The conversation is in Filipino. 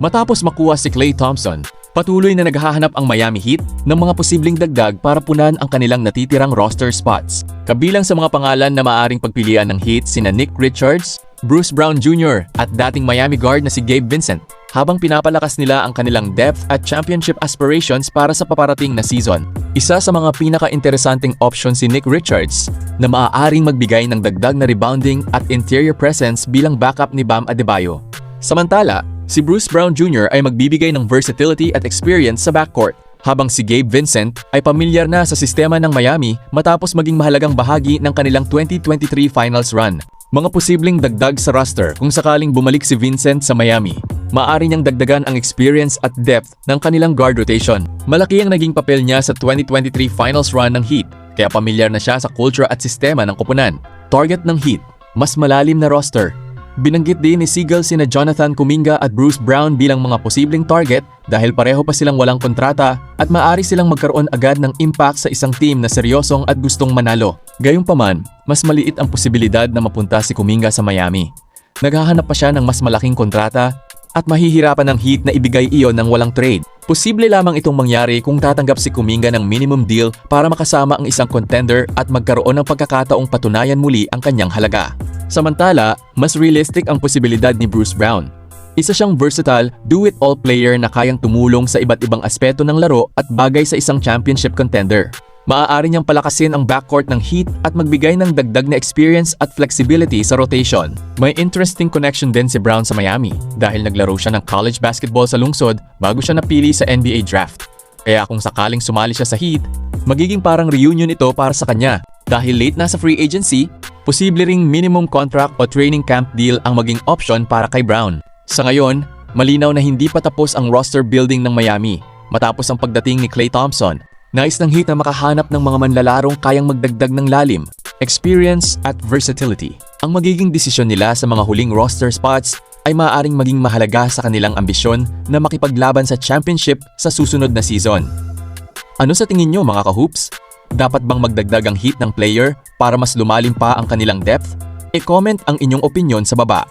Matapos makuha si Klay Thompson, patuloy na naghahanap ang Miami Heat ng mga posibleng dagdag para punan ang kanilang natitirang roster spots. Kabilang sa mga pangalan na maaaring pagpilian ng Heat sina Nick Richards, Bruce Brown Jr. at dating Miami guard na si Gabe Vincent, habang pinapalakas nila ang kanilang depth at championship aspirations para sa paparating na season. Isa sa mga pinaka-interesanting option si Nick Richards na maaaring magbigay ng dagdag na rebounding at interior presence bilang backup ni Bam Adebayo. Samantala, si Bruce Brown Jr. ay magbibigay ng versatility at experience sa backcourt, habang si Gabe Vincent ay pamilyar na sa sistema ng Miami matapos maging mahalagang bahagi ng kanilang 2023 finals run. Mga posibleng dagdag sa roster kung sakaling bumalik si Vincent sa Miami. Maaari niyang dagdagan ang experience at depth ng kanilang guard rotation. Malaki ang naging papel niya sa 2023 finals run ng Heat, kaya pamilyar na siya sa kultura at sistema ng koponan. Target ng Heat, mas malalim na roster. Binanggit din ni Siegel sina Jonathan Kuminga at Bruce Brown bilang mga posibleng target dahil pareho pa silang walang kontrata at maaari silang magkaroon agad ng impact sa isang team na seryosong at gustong manalo. Gayunpaman, mas maliit ang posibilidad na mapunta si Kuminga sa Miami. Naghahanap pa siya ng mas malaking kontrata at mahihirapan ng Heat na ibigay iyon ng walang trade. Posible lamang itong mangyari kung tatanggap si Kuminga ng minimum deal para makasama ang isang contender at magkaroon ng pagkakataong patunayan muli ang kanyang halaga. Samantala, mas realistic ang posibilidad ni Bruce Brown. Isa siyang versatile, do-it-all player na kayang tumulong sa iba't ibang aspeto ng laro at bagay sa isang championship contender. Maaari niyang palakasin ang backcourt ng Heat at magbigay ng dagdag na experience at flexibility sa rotation. May interesting connection din si Brown sa Miami dahil naglaro siya ng college basketball sa lungsod bago siya napili sa NBA draft. Kaya kung sakaling sumali siya sa Heat, magiging parang reunion ito para sa kanya. Dahil late na sa free agency, posible ring minimum contract o training camp deal ang maging option para kay Brown. Sa ngayon, malinaw na hindi pa tapos ang roster building ng Miami matapos ang pagdating ni Klay Thompson. Nais ng Heat na makahanap ng mga manlalarong kayang magdagdag ng lalim, experience at versatility. Ang magiging desisyon nila sa mga huling roster spots ay maaaring maging mahalaga sa kanilang ambisyon na makipaglaban sa championship sa susunod na season. Ano sa tingin nyo mga ka-hoops? Dapat bang magdagdag ang Heat ng player para mas lumalim pa ang kanilang depth? E-comment ang inyong opinion sa baba.